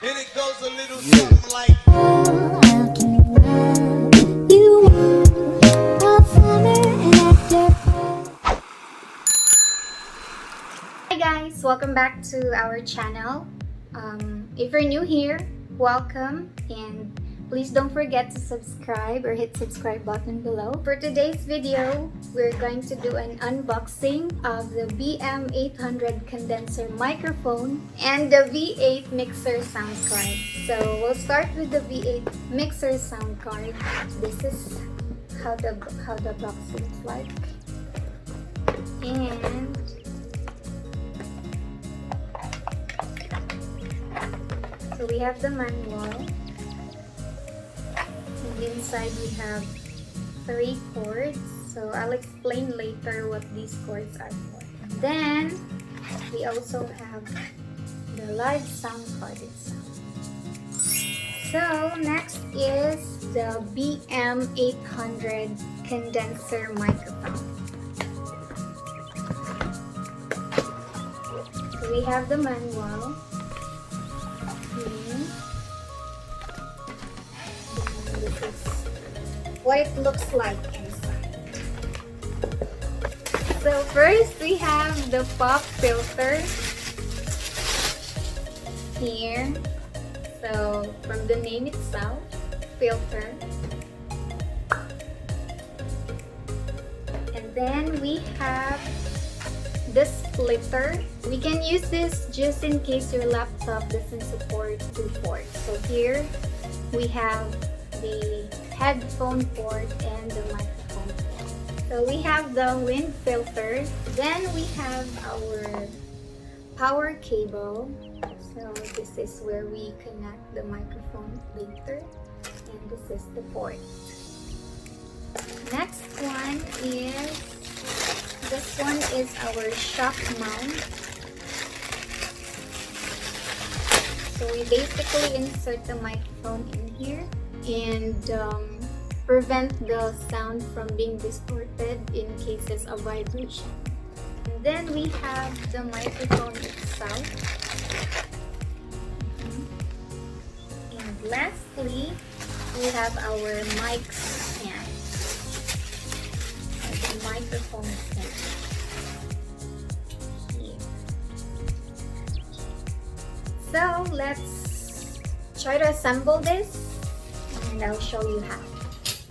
And it goes a little something like. Hi guys, welcome back to our channel. If you're new here, welcome, and please don't forget to subscribe or hit subscribe button below. For today's video, we're going to do an unboxing of the BM-800 condenser microphone and the V8 mixer sound card. So we'll start with the V8 mixer sound card. This is how the box looks like, and so we have the manual, and inside we have 3 cords. So I'll explain later what these cords are for. And then we also have the live sound card itself. So next is the BM-800 condenser microphone. So we have the manual. This is what it looks like inside. So first we have the pop filter here. So from the name itself, filter. And then we have the splitter. We can use this just in case your laptop doesn't support 2 ports. So here we have the headphone port and the microphone port. So we have the wind filter. Then we have our power cable. So this is where we connect the microphone later, and this is the port. Next one is, this one is our shock mount. So we basically insert the microphone in here and prevent the sound from being distorted in cases of vibration. And then we have the microphone itself. And lastly, we have our mic stand. The microphone stand. Here. So let's try to assemble this, and I'll show you how.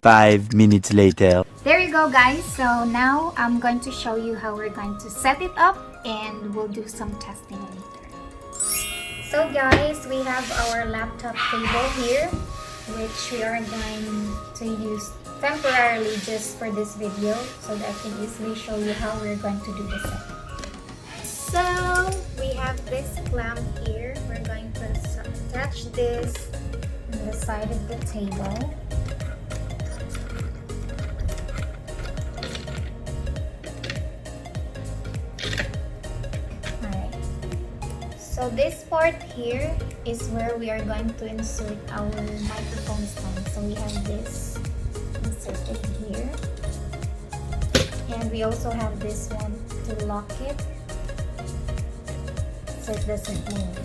5 minutes later. There you go guys. So now I'm going to show you how we're going to set it up, and we'll do some testing later. So guys, we have our laptop cable here, which we are going to use temporarily just for this video so that I can easily show you how we're going to do the setup. So we have this clamp here. We're going to attach this on the side of the table. So this part here is where we are going to insert our microphone stand. So we have this inserted here, and we also have this one to lock it so it doesn't move.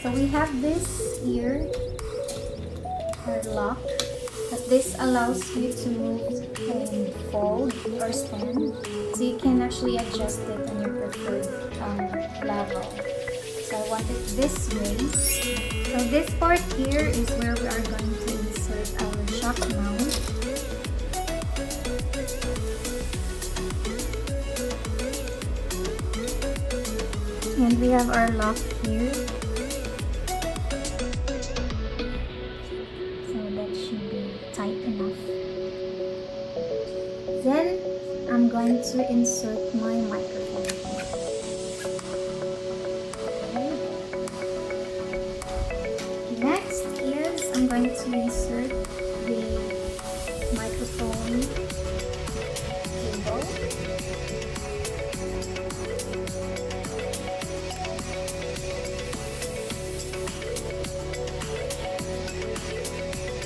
So we have this here lock, but this allows you to move and fold or stand, so you can actually adjust it on your preferred level. So I want it this way. So this part here is where we are going to insert our shock mount. And we have our lock here. Tight enough. Then I'm going to insert my microphone. Okay. Next is I'm going to insert the microphone cable.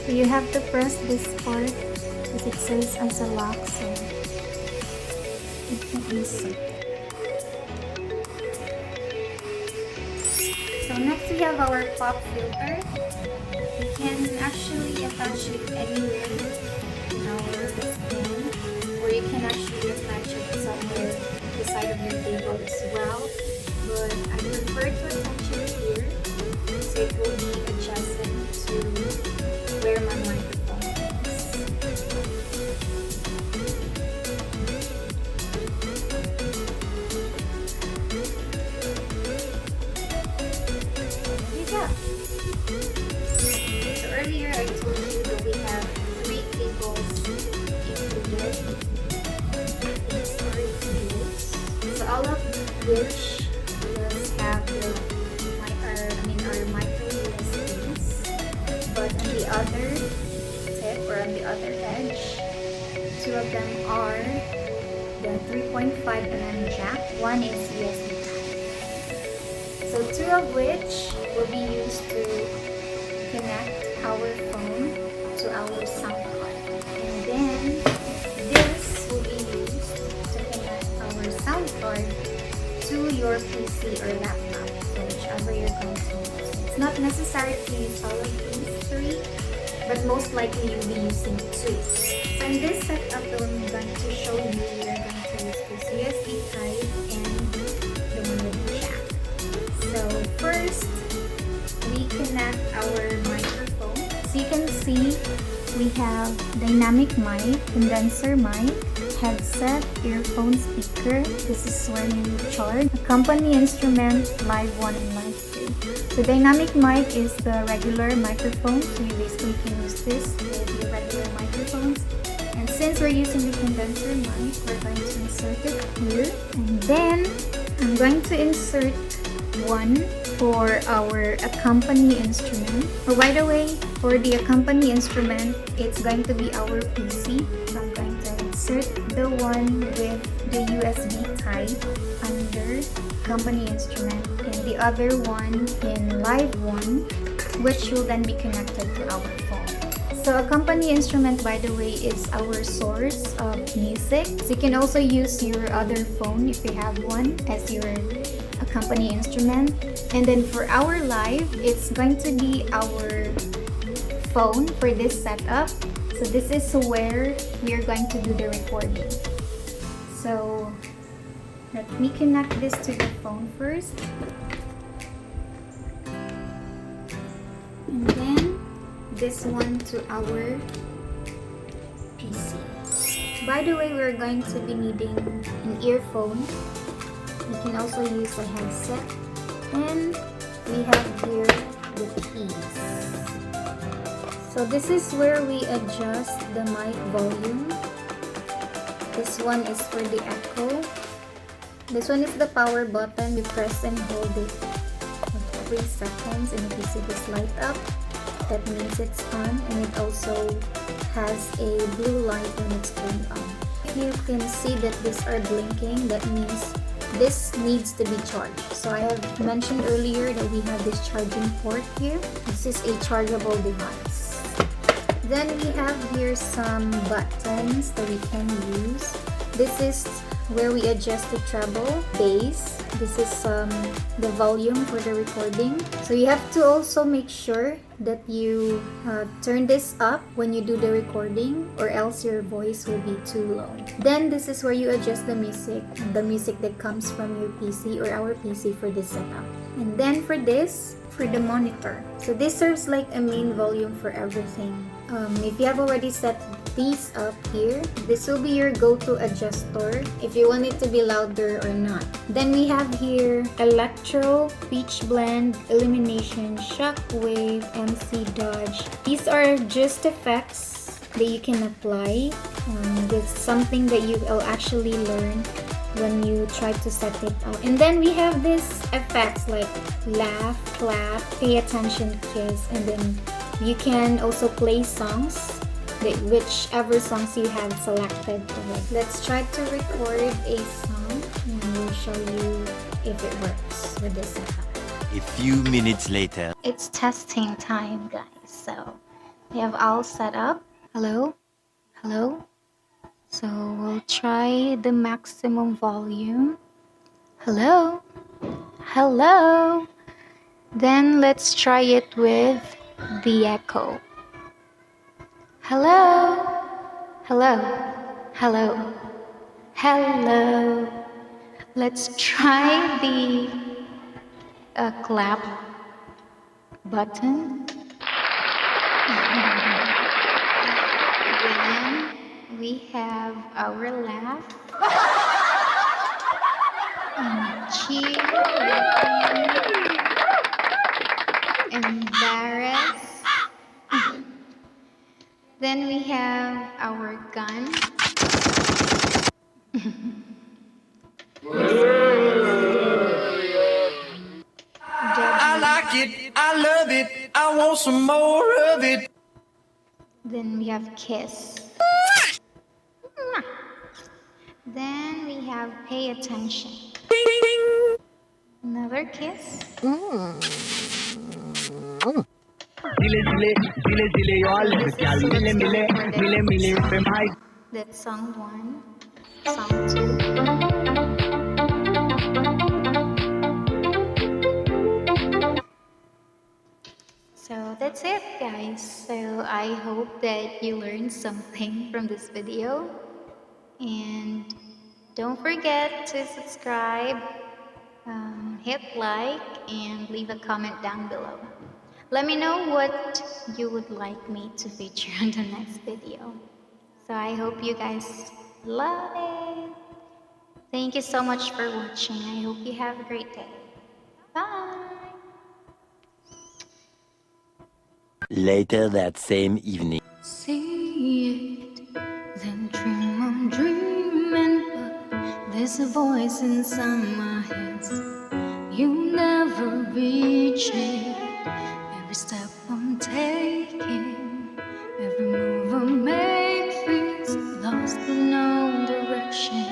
So you have to press this part because it serves as a lock, so it can insert. So next we have our pop filter. You can actually attach it anywhere in our stand, or you can actually attach it somewhere beside of your table as well. But I prefer to attach it here, so it will be adjacent to where my microphone is. There you go. So earlier I told you that we have 3 cables included. These are cables. So all of which does have our micro USBs, but on the other tip or on the other edge, 2 of them are the 3.5mm jack. One is USB type. So 2 of which will be used to connect our phone to our sound card, and then this will be used to connect our sound card to your PC or laptop, so whichever you're going to use. It's not necessary to use all of these 3, but most likely you'll be using 2. So in this setup that I'm going to show you, we are going to use this USB type and the one with the jack. So first, we connect our microphone. So you can see we have dynamic mic, condenser mic, headset, earphone speaker. This is where you charge. A company instrument, live 1 and live 2. The dynamic mic is the regular microphone, so you basically can use this with your regular microphones. And since we're using the condenser mic, we're going to insert it here. And then I'm going to insert one for our accompany instrument. Oh, by the way, for the accompany instrument, it's going to be our PC. So I'm going to insert the one with the USB type under company instrument, and the other one in live 1, which will then be connected to our phone. So a company instrument, by the way, is our source of music. So you can also use your other phone if you have one as your company instrument. And then for our live, it's going to be our phone for this setup. So this is where we are going to do the recording. So let me connect this to the phone first, and then this one to our PC. By the way, we're going to be needing an earphone. You can also use a headset, and we have here the keys. So this is where we adjust the mic volume. This one is for the echo. This one is the power button. You press and hold it for 3 seconds, and if you see this light up, that means it's on, and it also has a blue light when it's turned on. If you can see that these are blinking, that means this needs to be charged. So I have mentioned earlier that we have this charging port here. This is a chargeable device. Then we have here some buttons that we can use. This is where we adjust the treble, bass. This is the volume for the recording. So you have to also make sure that you turn this up when you do the recording, or else your voice will be too low. Then this is where you adjust the music that comes from your PC or our PC for this setup. And then for this, for the monitor. So this serves like a main volume for everything. If you have already set these up here, this will be your go-to adjuster if you want it to be louder or not. Then we have here electro, pitch blend, elimination, shockwave, MC dodge. These are just effects that you can apply. This is something that you will actually learn when you try to set it up. And then we have these effects like laugh, clap, pay attention, kiss, and then you can also play songs, whichever songs you have selected. Let's try to record a song, and we'll show you if it works with this setup. A few minutes later. It's testing time, guys. So we have all set up. Hello? Hello? So we'll try the maximum volume. Hello? Hello? Then let's try it with the echo. Hello, hello, hello, hello. Let's try the clap button. Then we have our laugh, cheer, embarrass. Then we have our gun. I like it, I love it, I want some more of it. Then we have kiss. Then we have pay attention. Another kiss. That's song 1. Song 2. So that's it, guys. So I hope that you learned something from this video. And don't forget to subscribe, hit like, and leave a comment down below. Let me know what you would like me to feature on the next video. So I hope you guys love it. Thank you so much for watching. I hope you have a great day. Bye. Later that same evening. See it, then dream I'm dreaming, but there's a voice inside my head. You never reach it. Every step I'm taking, every move I make feels lost in no direction.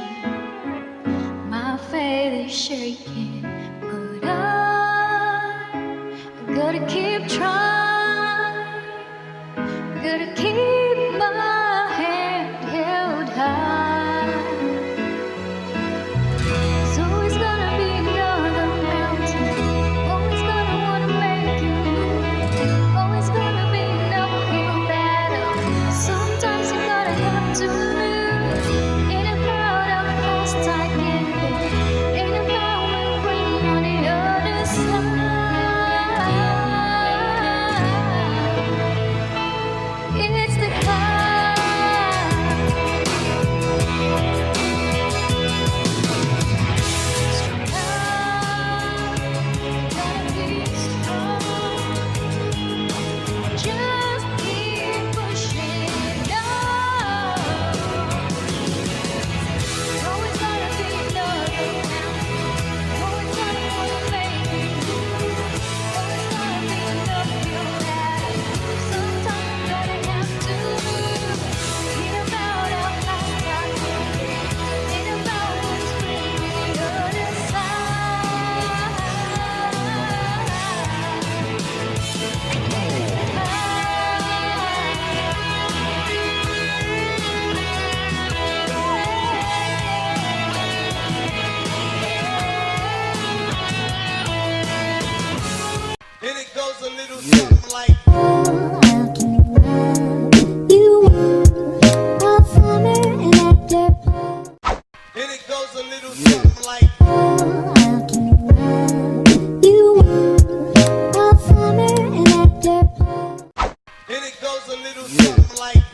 My faith is shaking, but I gotta keep trying, gotta keep my head held high. So it's gonna be another mountain, always gonna wanna make you move, always gonna be an uphill battle. Sometimes you gotta have to move. Ain't about how fast I get there, ain't about when we're on the other side. It's the climb. Gotta be strong. Just keep pushing on. Always gonna be another mountain. Always gonna wanna make it move. Always gonna be an uphill battle. Sometimes you gotta have to move. Ain't about how fast I can get. Ain't about what's really the other side. And it goes a little something like. How can you love you all summer and after fall? And it goes a little something like. How can you love you all summer and after fall? And it goes a little something like.